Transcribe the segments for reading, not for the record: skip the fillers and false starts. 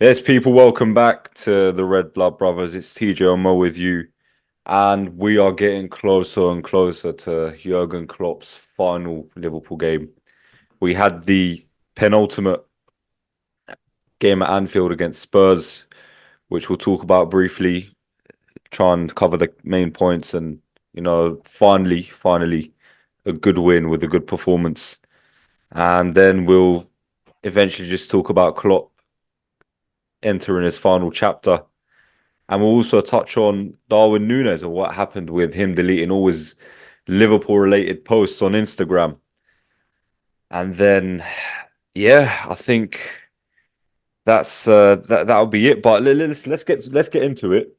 Yes, people, welcome back to the Red Blood Brothers. It's TJ and Mo with you, and we are getting closer and closer to Jurgen Klopp's final Liverpool game. We had the penultimate game at Anfield against Spurs, which we'll talk about briefly, try and cover the main points, and finally, a good win with a good performance. And then we'll eventually just talk about Klopp entering his final chapter. And we'll also touch on Darwin Nunez and what happened with him deleting all his Liverpool related posts on Instagram. And then, yeah, I think that'll be it. But let's get into it.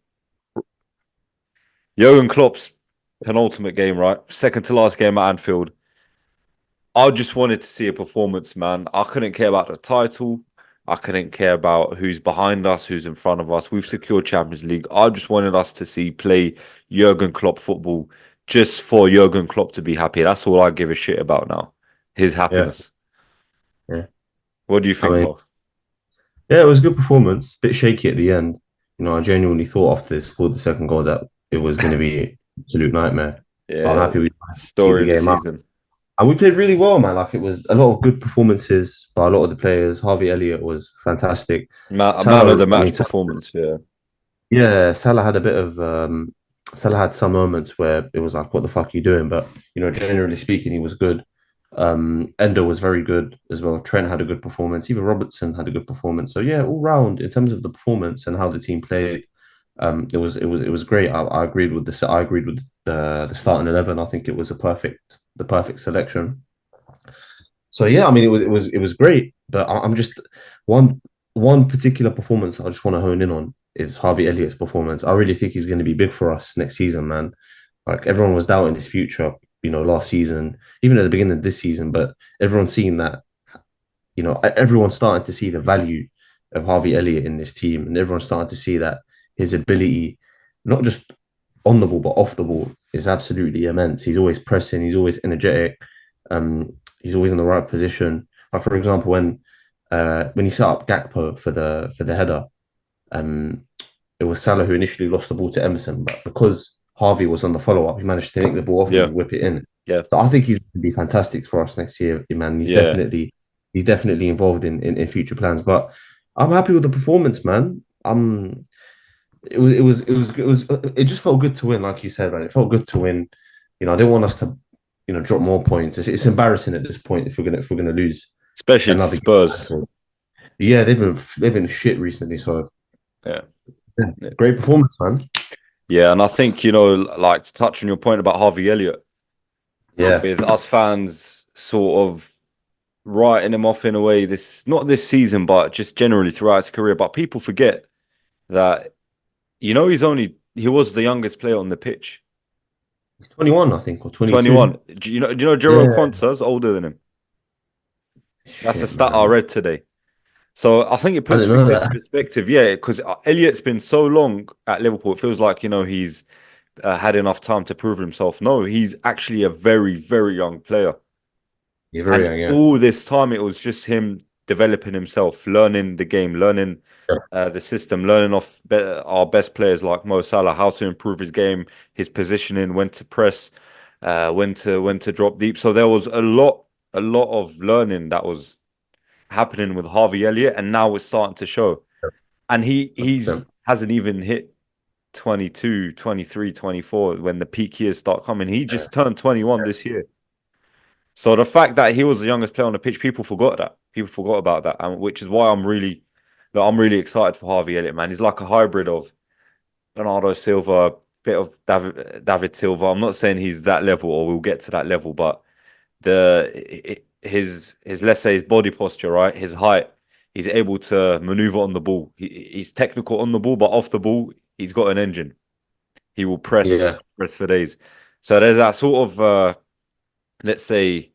Jurgen Klopp's penultimate game, right? Second to last game at Anfield. I just wanted to see a performance, man. I couldn't care about the title. I couldn't care about who's behind us, who's in front of us. We've secured Champions League. I just wanted us to see play Jurgen Klopp football just for Jurgen Klopp to be happy. That's all I give a shit about now. His Yeah, happiness. yeah. What do you I think, mean, Mo? yeah, it was a good performance. Bit shaky at the end. I genuinely thought after they scored the second goal that it was going to be an absolute nightmare. But I'm Yeah, happy we managed to keep story the of the game up. season. And we played really well, man. Like it was a lot of good performances by a lot of the players. Harvey Elliott was fantastic. A man of Salah, the I mean, match performance. Yeah, yeah, Salah had a bit of Salah had some moments where it was like, what the fuck are you doing? But generally speaking, he was good. Endo was very good as well. Trent had a good performance. Even Robertson had a good performance. So yeah, all round in terms of the performance and how the team played, it was great. I agreed with I agreed with the starting 11. I think it was the perfect selection. So yeah, I mean it was great. But I'm just one one particular performance I just want to hone in on is Harvey Elliott's performance. I really think he's going to be big for us next season, man. Like everyone was doubting his future, last season, even at the beginning of this season, but everyone's seeing that, everyone's starting to see the value of Harvey Elliott in this team, and everyone's starting to see that his ability, not just on the ball but off the ball, is absolutely immense. He's always pressing, he's always energetic, he's always in the right position. Like for example, when he set up Gakpo for the header, um, it was Salah who initially lost the ball to Emerson, but because Harvey was on the follow up, he managed to take the ball off him yeah, and whip it in. yeah, So I think he's going to be fantastic for us next year, man. yeah. He's definitely involved in future plans. But I'm happy with the performance, man. It just felt good to win, like you said, man. It felt good to win. I didn't want us to, drop more points. It's embarrassing at this point if we're gonna lose Especially to another Spurs. game. Yeah, they've been shit recently. So Yeah. yeah, great performance, man. Yeah, and I think, like to touch on your point about Harvey Elliott, Yeah, with us fans sort of writing him off in a way this not this season, but just generally throughout his career. But people forget that, he was the youngest player on the pitch. he's 21, I think, or 22. 21. Do you know Jero Yeah, Quanta's older than him? That's a shit, stat I man. read today. So I think it I puts didn't know things into that. perspective. Yeah, because Elliot's been so long at Liverpool, it feels like, he's had enough time to prove himself. No, he's actually a very, very young player. You're very And young, yeah. all this time, it was just him developing himself, learning the game, learning Yeah, the system, learning off our best players like Mo Salah, how to improve his game, his positioning, when to press, when to drop deep. So there was a lot of learning that was happening with Harvey Elliott, and now it's starting to show. And he's 100%. hasn't even hit 22, 23, 24 when the peak years start coming. He Yeah, just turned 21 this year. So the fact that he was the youngest player on the pitch, people forgot that. People forgot about that, and which is why I'm really excited for Harvey Elliott, man. He's like a hybrid of Bernardo Silva, bit of David Silva. I'm not saying he's that level or we'll get to that level, but his let's say his body posture, right? His height, he's able to maneuver on the ball. He's technical on the ball, but off the ball, he's got an engine. He will yeah, press for days. So there's that sort of let's say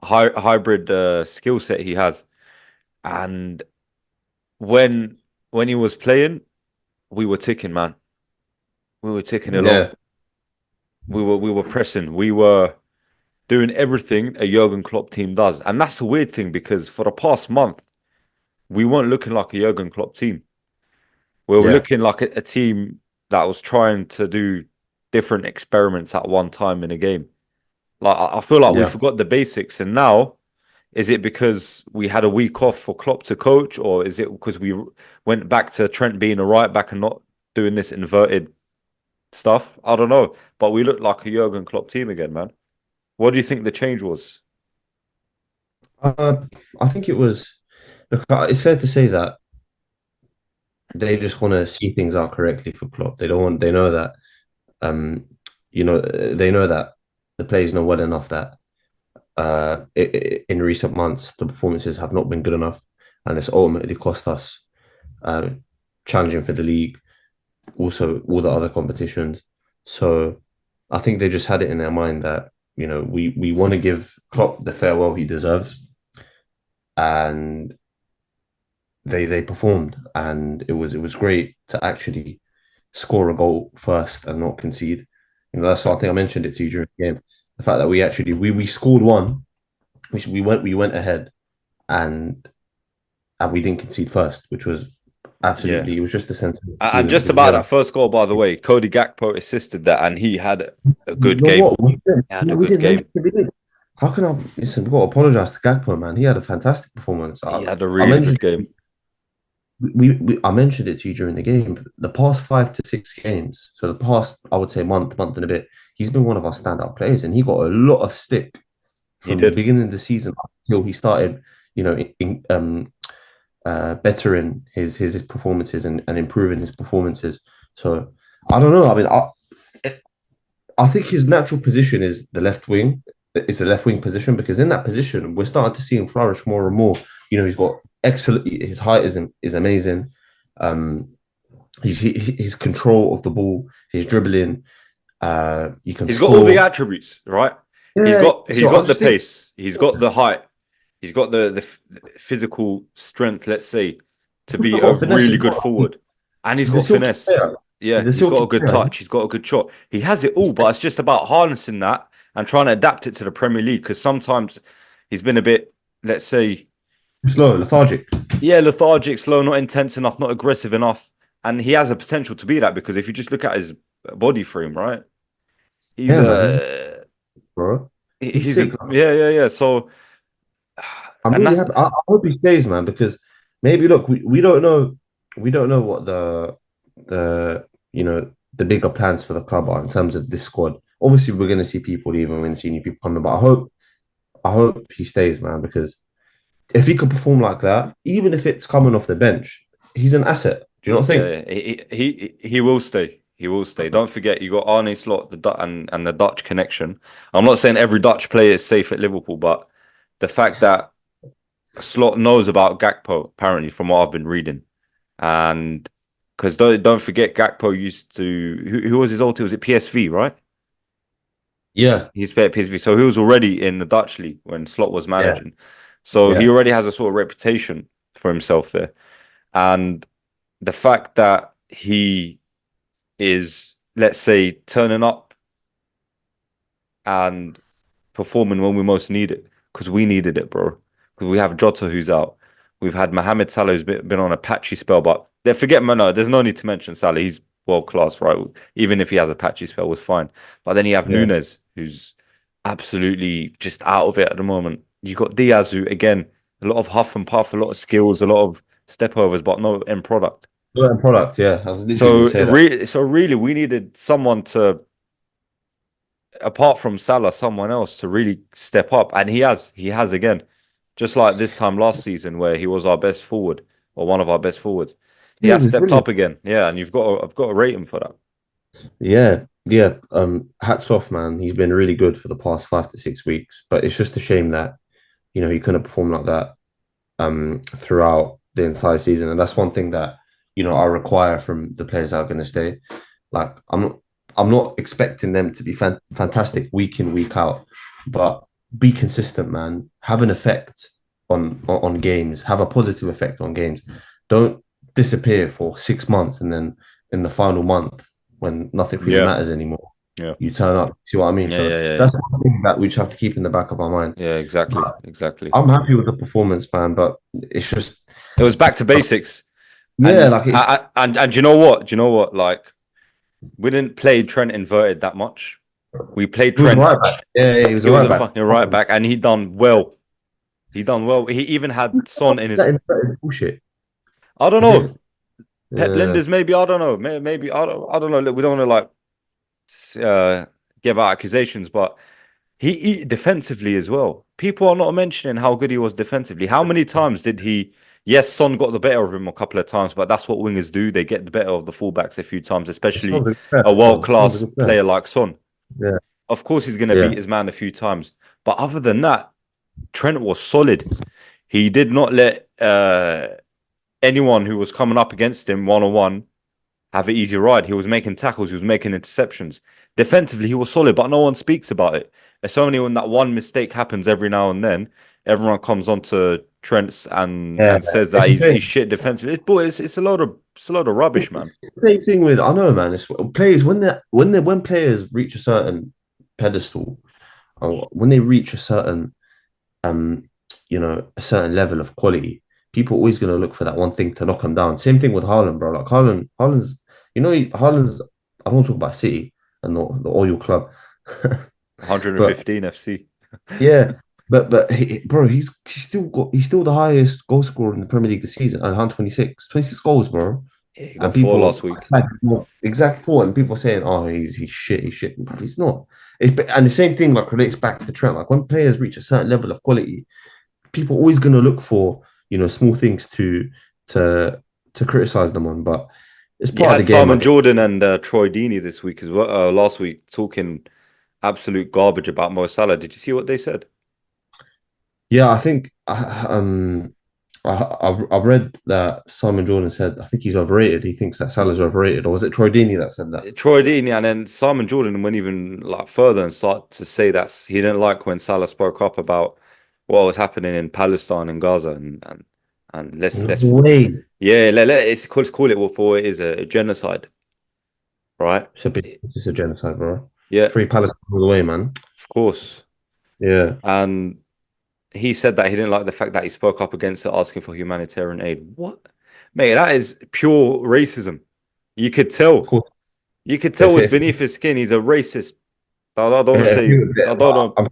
hybrid skill set he has. And when when he was playing, we were ticking, man. We were ticking along. yeah. We were pressing. We were doing everything a Jurgen Klopp team does. And that's a weird thing because for the past month, we weren't looking like a Jurgen Klopp team. We were Yeah, looking like a team that was trying to do different experiments at one time in a game. Like I feel like we yeah. forgot the basics, and now is it because we had a week off for Klopp to coach, or is it because we went back to Trent being a right back and not doing this inverted stuff? I don't know, but we look like a Jurgen Klopp team again, man. What do you think the change was? Uh, I think it was. Look, it's fair to say that they just want to see things out correctly for Klopp. They don't want. They know that. Um, they know that the players know well enough that in recent months the performances have not been good enough, and it's ultimately cost us uh, challenging for the league, also all the other competitions. So I think they just had it in their mind that we want to give Klopp the farewell he deserves, and they performed, and it was great to actually score a goal first and not concede. That's something I mentioned it to you during the game. The fact that we scored one, we went ahead, and we didn't concede first, which was Yeah. absolutely, it was just a sense of And feeling just because we about had that first goal, by the way, Cody Gakpo assisted that, and he had a you good know game. what? We didn't, He had no, a we good didn't mention game. it. We didn't. How can I listen? We've got to apologize to Gakpo, man. He had a fantastic performance. He had a I really mentioned good game. I mentioned it to you during the game. The past 5 to 6 games, so the past, I would say, month and a bit, he's been one of our standout players, and he got a lot of stick He from the did. beginning of the season until he started, bettering his performances and improving his performances. So I don't know. I mean, I think his natural position is the left wing. Is the left wing position because in that position we're starting to see him flourish more and more. He's got excellent. His height is amazing. Um, his control of the ball, his dribbling. You can He's got all the score. attributes, right? He's Yeah. got he's So I got the just think pace. He's got the height. He's got the physical strength, let's say, to he's be a got finesse really as good well. forward. And he's He's a got silky finesse. player. Yeah, He's a he's got a silky good player. touch. He's got a good shot. He has it all, but it's just about harnessing that and trying to adapt it to the Premier League. Because sometimes he's been a bit, let's say, He's slow, lethargic. yeah, lethargic, slow, not intense enough, not aggressive enough. And he has a potential to be that because if you just look at his body frame, right? He's Yeah, man. He's a bro. He's he's a sick. yeah. So I'm and really that's happy. I hope he stays, man, because maybe look, we don't know, what the bigger plans for the club are in terms of this squad. Obviously, we're going to see people leaving, we're going to see new people coming, but I hope he stays, man, because if he could perform like that, even if it's coming off the bench, he's an asset. Do you not think? yeah, he will stay. He will stay. Don't forget, you got Arne Slot, and the Dutch connection. I'm not saying every Dutch player is safe at Liverpool, but the fact that Slot knows about Gakpo, apparently, from what I've been reading, and because don't forget, Gakpo used to who was his old team? Was it PSV, right? Yeah, He's played at PSV, so he was already in the Dutch league when Slot was yeah, managing. So he yeah, already has a sort of reputation for himself there, and the fact that he is, let's say, turning up and performing when we most need it, because we needed it, bro. Because we have Jota who's out. We've had Mohamed Salah who's been on a patchy spell, but they forget, no, there's no need to mention Salah. He's world class, right? Even if he has a patchy spell, was fine. But then you have yeah. Nunez, who's absolutely just out of it at the moment. You got Diaz, who again, a lot of huff and puff, a lot of skills, a lot of step overs, but no end product. Certain product, yeah. I was literally going So to say that. really, we needed someone to, apart from Salah, someone else to really step up, and he has. He has again, just like this time last season where he was our best forward or one of our best forwards. He Yeah, it has was stepped brilliant. up again. Yeah, and I've got to rate him for that. Yeah, yeah. Hats off, man. He's been really good for the past 5 to 6 weeks, but it's just a shame that he couldn't perform like that throughout the entire season. And that's one thing that I require from the players that are going to stay. Like I'm not expecting them to be fantastic week in, week out, but be consistent, man. Have an effect on games. Have a positive effect on games. Don't disappear for 6 months and then in the final month when nothing really Yeah, matters anymore, yeah, you turn up. See what I mean? yeah, So yeah, yeah, yeah. that's one thing that we just have to keep in the back of our mind. Yeah, exactly, But exactly. I'm happy with the performance, man. But it's just It was back to basics. Yeah, like it's, And you know what? Do you know what? Like, we didn't play Trent inverted that much. We played he was a Trent. right back. Yeah, he was He a was right a back. fucking right back, and he done well. He done well. He even had Son in his. That is bullshit. I don't Is know. it? Pep Yeah. Linders, maybe. I don't know. Maybe I don't know. Look, we don't want to like give out accusations, but he defensively as well. People are not mentioning how good he was defensively. How many times did he? Yes, Son got the better of him a couple of times, but that's what wingers do. They get the better of the fullbacks a few times, Son's especially a good player a for Son. Son's a world-class good player. player like Son. Yeah. Of course, he's going to beat Yeah. his man a few times, but other than that, Trent was solid. He did not let anyone who was coming up against him one-on-one have an easy ride. He was making tackles, he was making interceptions. Defensively, he was solid, but no one speaks about it. It's only when that one mistake happens every now and then, everyone comes onto Trent's Yeah. and says that It's the he's thing. shit defensively. It's a load of rubbish, man. It's the same thing with I know, man. It's players when players reach a certain pedestal or when they reach a certain um a certain level of quality, people are always gonna look for that one thing to knock them down. Same thing with Haaland, bro. Like Haaland's Haaland's I don't want to talk about City and the oil club. But 115 FC. yeah, but bro, he's still the highest goal scorer in the Premier League this season at 126 goals, bro. Yeah, he got And four people last week. exact four, and people saying, "Oh, he's shit." But he's not. And the same thing like relates back to Trent. Like when players reach a certain level of quality, people are always going to look for small things to to criticize them on. But it's You part had of the game. Simon Jordan and Troy Deeney this week as well. Last week talking absolute garbage about Mo Salah. Did you see what they said? Yeah, I think I've read that Simon Jordan said I think he's overrated. He thinks that Salah's overrated, or was it Troy Deeney that said that? Troy Deeney, and then Simon Jordan went even like further and started to say that he didn't like when Salah spoke up about what was happening in Palestine and Gaza, and No let's way. yeah, let's call it for it is a genocide, right? It's just a genocide, bro. Yeah, Free Palestine all the way, man. of course. Yeah. And he said that he didn't like the fact that he spoke up against it, asking for humanitarian aid. What, mate? That is pure racism. You could tell. Cool. You could tell If, it's if, beneath his skin. He's a racist. I don't want to if say. you, I don't want to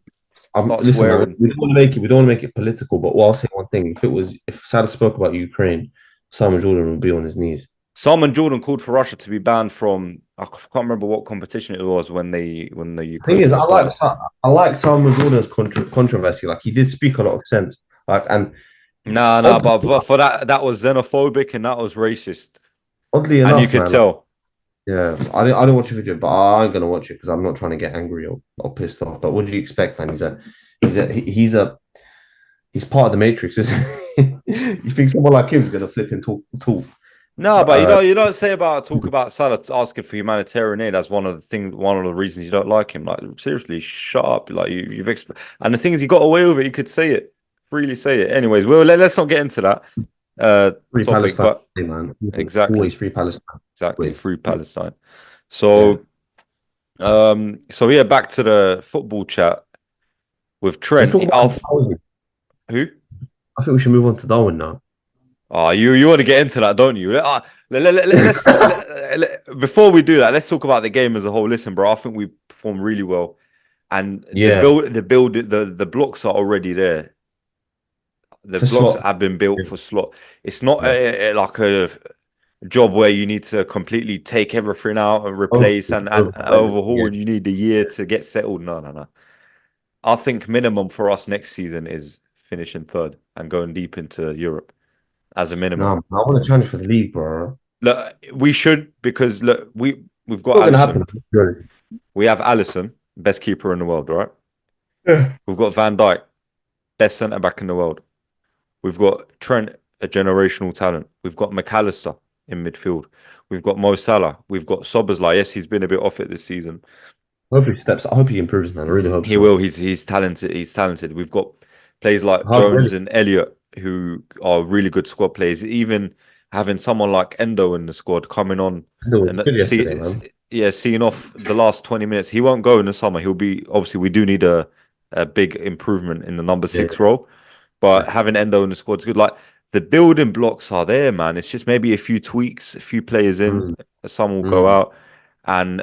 start listen, man, swearing. we don't want to make it political, but what I'll say one thing: if Salah spoke about Ukraine, Simon Jordan would be on his knees. Simon Jordan called for Russia to be banned from. I can't remember what competition it was when the Thing Ukraine is, thing started. I like Simon Jordan's controversy. Like he did speak a lot of sense. Like and Nah, oddly, but for that was xenophobic and that was racist, oddly and you enough, could man. Like, tell. yeah, I didn't watch the video, but I'm gonna watch it because I'm not trying to get angry or pissed off. But what do you expect, man? He's part of the Matrix. Isn't he? You think someone like him's gonna flip and talk? No, but Uh, you don't say talk about Salah asking for humanitarian aid as one of the reasons you don't like him. Like seriously, shut up. Like you've and the thing is, he got away with it. He could say it freely, say it. Anyways, well, let's not get into that free topic. Palestine, But man. exactly, Always free Palestine. exactly, Wait, free Palestine. yeah. So so yeah, back to the football chat with Let's Trent. talk about Darwin. Who? I think we should move on to Darwin now. Oh, you want to get into that, don't you? Before we do that, let's talk about the game as a whole. Listen, bro, I think we performed really well, and Yeah, the blocks are already there. The for blocks slot. have been built Yeah, for slot. It's not yeah. like a job where you need to completely take everything out and Oh, replace and overhaul, and you need a year to get settled. No, no, no. I think minimum for us next season is finishing third and going deep into Europe as a minimum. no, I want to challenge for the league, bro. Look, we should because look, we've got Not gonna Allison. happen. To be honest. We have Allison, best keeper in the world, right? Yeah. We've got Van Dijk, best centre back in the world. We've got Trent, a generational talent. We've got McAllister in midfield. We've got Mo Salah. We've got Szoboszlai. Yes, he's been a bit off it this season. I hope he steps. I hope he improves, man. I really hope He so. will. He's talented. He's talented. We've got players like How's Jones Grealish? and Elliott who are really good squad players. Even having someone like Endo in the squad coming on It was and good yesterday, man. seeing off the last 20 minutes. He won't go in the summer. He'll be obviously we do need a big improvement in the number Yeah, six role, but yeah. having Endo in the squad is good. Like the building blocks are there, man. It's just maybe a few tweaks, a few players in, Mm, some will go mm. out, and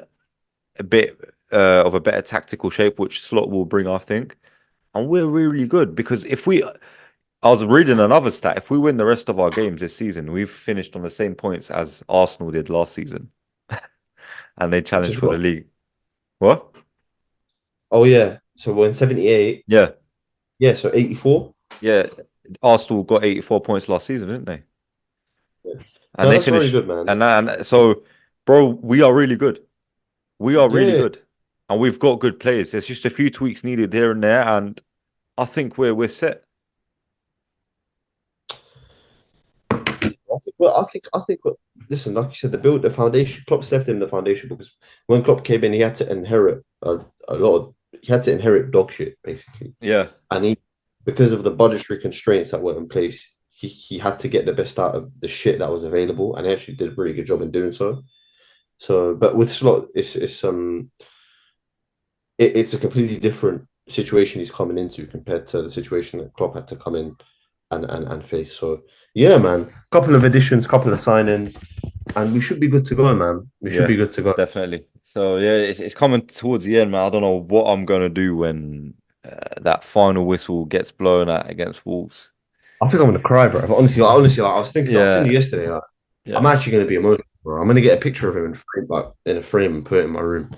a bit of a better tactical shape, which Slot will bring, I think. And we're really good because I was reading another stat. If we win the rest of our games this season, we've finished on the same points as Arsenal did last season, and they Which challenged is for the what? league. What? Oh yeah. So we're in 78. Yeah, Yeah, so 84. yeah. Arsenal got 84 points last season, didn't they? Yeah. And No, they that's very finished, good, man. and so, bro, we are really good. We are really Yeah. good, and we've got good players. There's just a few tweaks needed here and there, and I think we're set. I think. Listen, like you said, the foundation. Klopp's left him the foundation because when Klopp came in, he had to inherit a lot of. He had to inherit dog shit basically, Yeah, and he because of the budgetary constraints that were in place, he had to get the best out of the shit that was available, and he actually did a really good job in doing so. So, but with Slot, it's a completely different situation he's coming into compared to the situation that Klopp had to come in and face. So yeah, man, couple of additions, couple of signings, and we should be good to go, man. We should yeah, be good to go. definitely. So yeah, it's coming towards the end, man. I don't know what I'm gonna do when that final whistle gets blown at against Wolves. I think I'm gonna cry, bro. But honestly, like, I was thinking, I was Yeah, telling you yesterday, like, I'm yeah, actually gonna be emotional, bro. I'm gonna get a picture of him in a frame and put it in my room,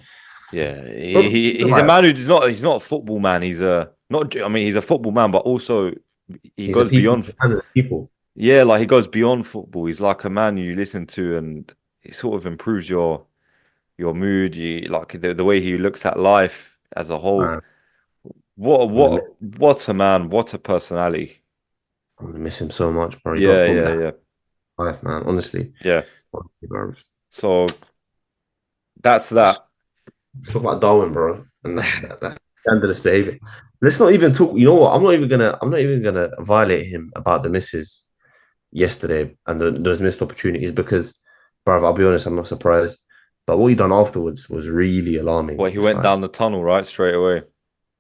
yeah. bro. He's a man who's not. He's not a football man. He's a not. I mean, he's a football man, but also he He's a goes people, beyond. man of the people. Yeah, like he goes beyond football. He's like a man you listen to, and it sort of improves your mood. You like the way he looks at life as a whole. Man, What I'm gonna miss, what a man! What a personality! I'm gonna miss him so much, bro. He got Yeah, taught me yeah, that yeah, life, man. Honestly, yeah. honestly, bro. So that's Let's that. talk about Darwin, bro, and that scandalous behavior. Let's not even talk. You know what? I'm not even gonna violate him about the misses yesterday and those missed opportunities because, bro, I'll be honest, I'm not surprised. But what he done afterwards was really alarming. Well, he It's went like, down the tunnel right straight away.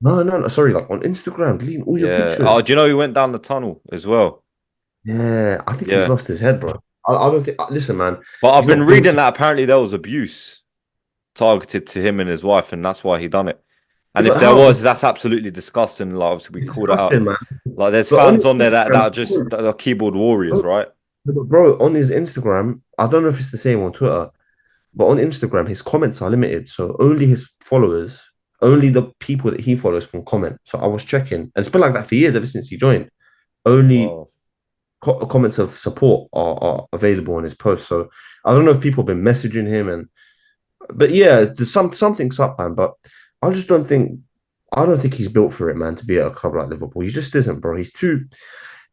no, no, no, sorry, like on Instagram, deleting all your Yeah. pictures. Oh, do you know he went down the tunnel as well? Yeah, I think he's Yeah. lost his head, bro. I don't think. Listen, man, But I've he's been not built reading to. that apparently there was abuse targeted to him and his wife, and that's why he done it. And Yeah, if but there how? was, that's absolutely disgusting. Like obviously we It's call that out. disgusting, man. Like there's But on fans his on there that Instagram, are just that are keyboard warriors, right? bro, on his Instagram, I don't know if it's the same on Twitter, but on Instagram, his comments are limited. So only his followers, only the people that he follows can comment. So I was checking, and it's been like that for years, ever since he joined. Only Wow. comments of support are available on his post. So I don't know if people have been messaging him, but yeah, there's something's up, man. But I just don't think I don't think he's built for it, man. To be at a club like Liverpool, he just isn't, bro. He's too.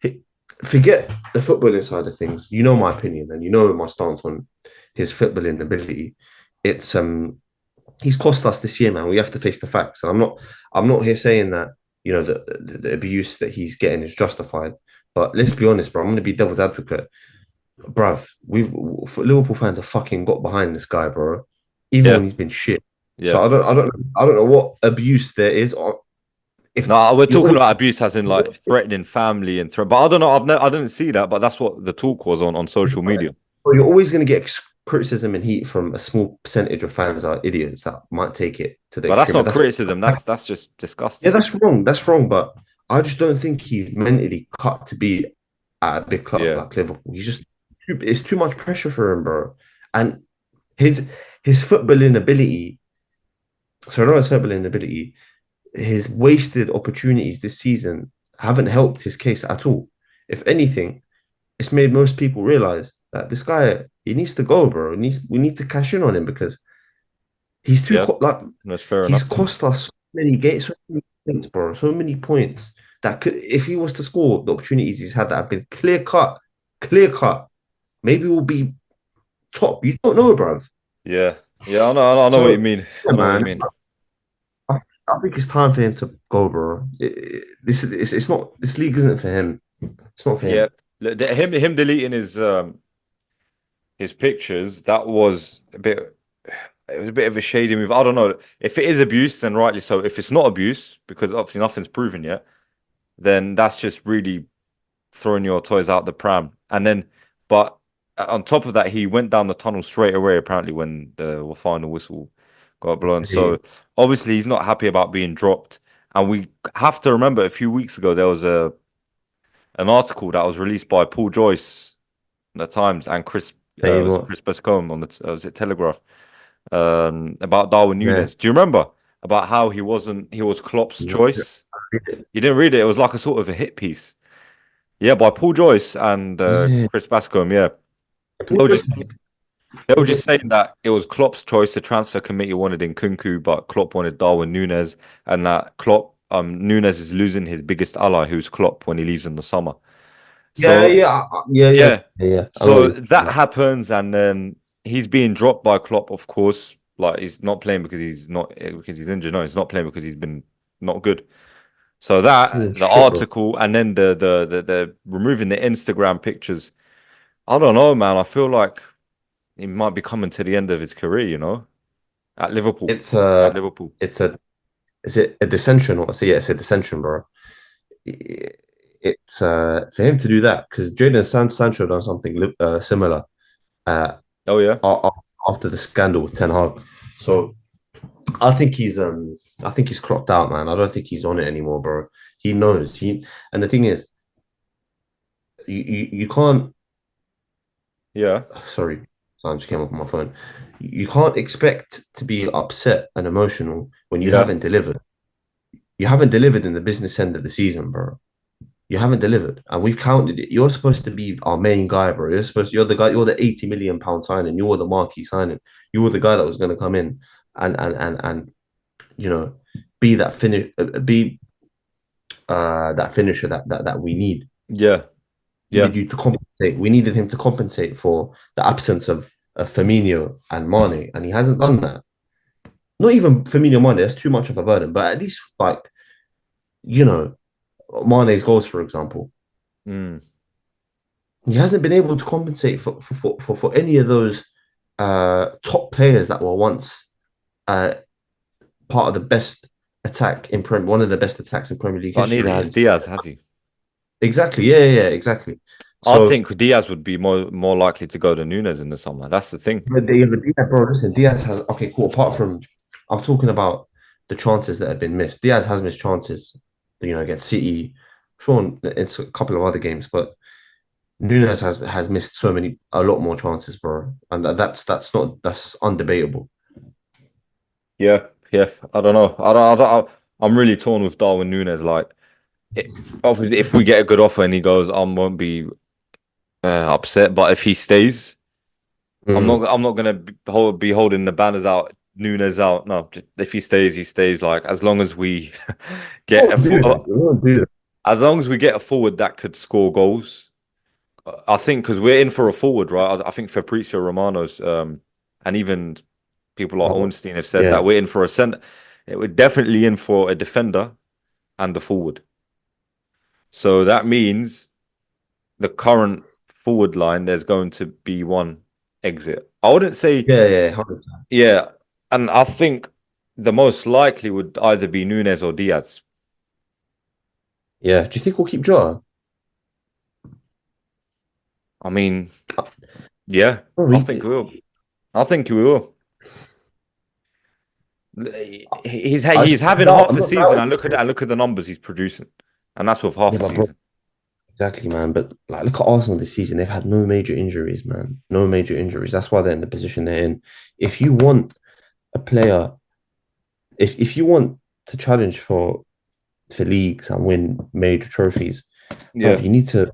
He, forget the footballing side of things. You know my opinion, and you know my stance on his footballing ability. It's he's cost us this year, man. We have to face the facts. And I'm not here saying that the abuse that he's getting is justified. But let's be honest, bro. I'm going to be devil's advocate, bruv. Liverpool fans have fucking got behind this guy, bro. Even when Yeah, he's been shit. yeah. So I don't know what abuse there is. Or if No, we're you're talking always, about abuse as in like threatening family and threat. But I don't know. I didn't see that, but that's what the talk was on social media. you're always going to get criticism and heat from a small percentage of fans that are idiots that might take it to the But that's extreme. But not that's what criticism. That's just yeah, disgusting. that's wrong. That's wrong. But I just don't think he's mentally cut to be at a big club Yeah, like Liverpool. It's too much pressure for him, bro. And his his footballing ability, so not his footballing ability, his wasted opportunities this season haven't helped his case at all. If anything, it's made most people realize that this guy he needs to go, bro. We need to cash in on him because he's yeah. like That's fair he's enough. cost us so many games, so many points, bro. So many points that could, if he was to score the opportunities he's had that have been clear cut, maybe we'll be top. You don't know, bro. Yeah, yeah. I know what you So mean. I yeah, know what you man. mean. I, I think it's time for him to go, bro. It's not this league isn't for him. It's not for Yeah, him. look, him deleting his pictures. That was a bit. It was a bit of a shady move. I don't know if it is abuse, then rightly so. If it's not abuse, because obviously nothing's proven yet, then that's just really throwing your toys out the pram. And then, but on top of that, he went down the tunnel straight away, apparently, when the final whistle got blown. Yeah, So obviously, he's not happy about being dropped. And we have to remember a few weeks ago, there was an article that was released by Paul Joyce, in the Times, and saying was what? Chris Bascombe on the was it Telegraph, about Darwin Yeah. Nunes. Do you remember about how he was Klopp's choice? You didn't read it. It was like a sort of a hit piece. Yeah, by Paul Joyce and Was it? Chris Bascombe. Yeah, they Paul were Joyce just is- they were Paul just Joyce saying that it was Klopp's choice. The transfer committee wanted Nkunku, but Klopp wanted Darwin Nunes, and that Nunes is losing his biggest ally, who's Klopp, when he leaves in the summer. Yeah, So yeah. yeah, Yeah. I know what so you're talking that about. happens, and then he's being dropped by Klopp, of course. Like, he's not playing because he's injured. No, he's not playing because he's been not good. So Oh, that the shit, bro. article, and then the removing the Instagram pictures. I don't know, man. I feel like he might be coming to the end of his career, at Liverpool. It's At Liverpool. it's a is it a dissension or so? Yeah, it's a dissension, bro. It's for him to do that because Sancho done something similar uh, Oh yeah. after the scandal with Ten Hag. So I think he's clocked out, man. I don't think he's on it anymore, bro. He knows and the thing is, you can't. Yeah. Sorry, I just came up on my phone. You can't expect to be upset and emotional when you Yeah. haven't delivered. You haven't delivered in the business end of the season, bro. You haven't delivered, and we've counted it. You're supposed to be our main guy, bro. You're the guy. You're the 80 million pound signing. You're the marquee signing. You were the guy that was going to come in and you know be that be that finisher that we need. Yeah. Yeah. Needed you to compensate. We needed him to compensate for the absence of Firmino and Mane, and he hasn't done that. Not even Firmino Mane. That's too much of a burden. But at least, like, you know, Mane's goals, for example, Mm. he hasn't been able to compensate for any of those top players that were once uh, part of the best attack in one of the best attacks in Premier League But neither history. has And Diaz, has he? exactly, yeah, exactly. I So think Diaz would be more likely to go to Nunes in the summer. That's the thing. but Diaz, bro, listen, Diaz has okay, cool. Apart from, I'm talking about the chances that have been missed. Diaz has missed chances, against City. Sure, it's a couple of other games, but Nunes has missed a lot more chances, bro, and that's undebatable. Yeah, yeah. I don't know. I'm really torn with Darwin Nunes. Like, obviously, if we get a good offer and he goes, I won't be upset. But if he stays, Mm. I'm not gonna be holding the banners out. Nunes out. No, if he stays, he stays. Like, as long as we get Oh, dude, we won't do that. as long as we get a forward that could score goals. I think because we're in for a forward, right? I think Fabrizio Romano's and even people like Oh, Ornstein have said yeah, that we're in for a center. We're definitely in for a defender and a forward. So that means the current forward line, there's going to be one exit. I wouldn't say, yeah, 100%. yeah, and I think the most likely would either be Nunes or Diaz. Yeah. Do you think we'll keep Jota? I mean, yeah, Bro, I think we will. I think we will. He's having I'm half a not season, doubting. and look at the numbers he's producing, and that's with half Yeah, a but bro, season. exactly, man. But like, look at Arsenal this season. They've had no major injuries, man. No major injuries. That's why they're in the position they're in. If you want a player, if you want to challenge for leagues and win major trophies, bro, Yeah, you need to.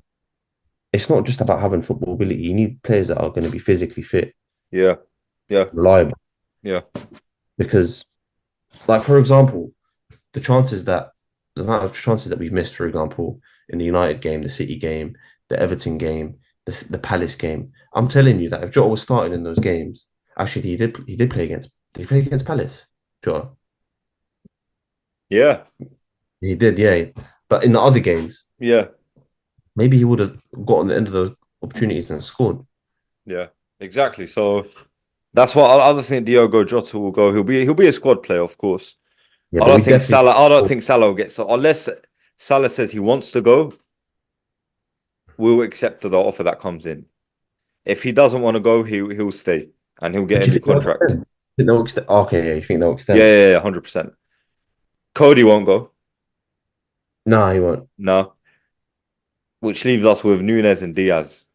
It's not just about having football ability. You need players that are going to be physically fit, yeah, yeah, reliable. yeah, Because, like, for example, the amount of chances that we've missed, for example, in the United game, the City game, the Everton game, the Palace game. I'm telling you that if Jota was starting in those games, actually he did play against did he play against Palace? Jota. yeah, He did, yeah. But in the other games, yeah, maybe he would have gotten the end of those opportunities and scored. yeah. Exactly. So that's what I don't think Diogo Jota will go. He'll be a squad player, of course. Yeah, but we definitely I don't think Salah will get so unless Salah says he wants to go. will accept the offer that comes in. If he doesn't want to go, he'll stay and he'll get Do a you new think they'll contract. extend? Think they'll extend? Okay, yeah, you think they'll Yeah, extend? yeah, yeah, 100%. Cody won't go. No, he won't. No, which leaves us with Nunez and Diaz.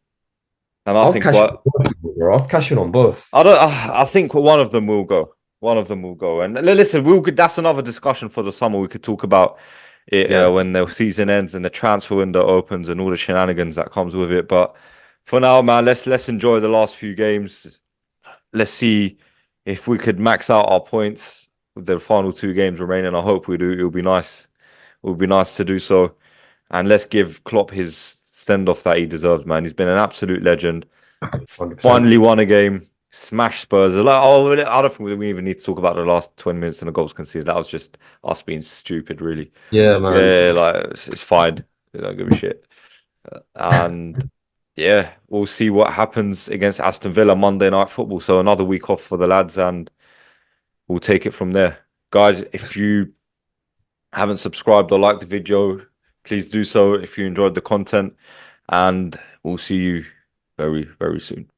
And I I'll think cash in what on both, bro. I'll cash in on both. I don't. I think one of them will go. One of them will go. And listen, that's another discussion for the summer. We could talk about it Yeah, when the season ends and the transfer window opens and all the shenanigans that comes with it. But for now, man, let's enjoy the last few games. Let's see if we could max out our points with the final two games remaining. I hope we do. It'll be nice. It would be nice to do so. And let's give Klopp his send off that he deserves, man. He's been an absolute legend. 100%. Finally won a game, smashed Spurs. Like, oh, I don't think we even need to talk about the last 20 minutes and the goals conceded. That was just us being stupid, really. Yeah, man. Yeah, like it's fine. I don't give a shit. And yeah, we'll see what happens against Aston Villa Monday Night Football. So another week off for the lads, and we'll take it from there. Guys, if you haven't subscribed or liked the video, please do so if you enjoyed the content. And we'll see you very, very soon.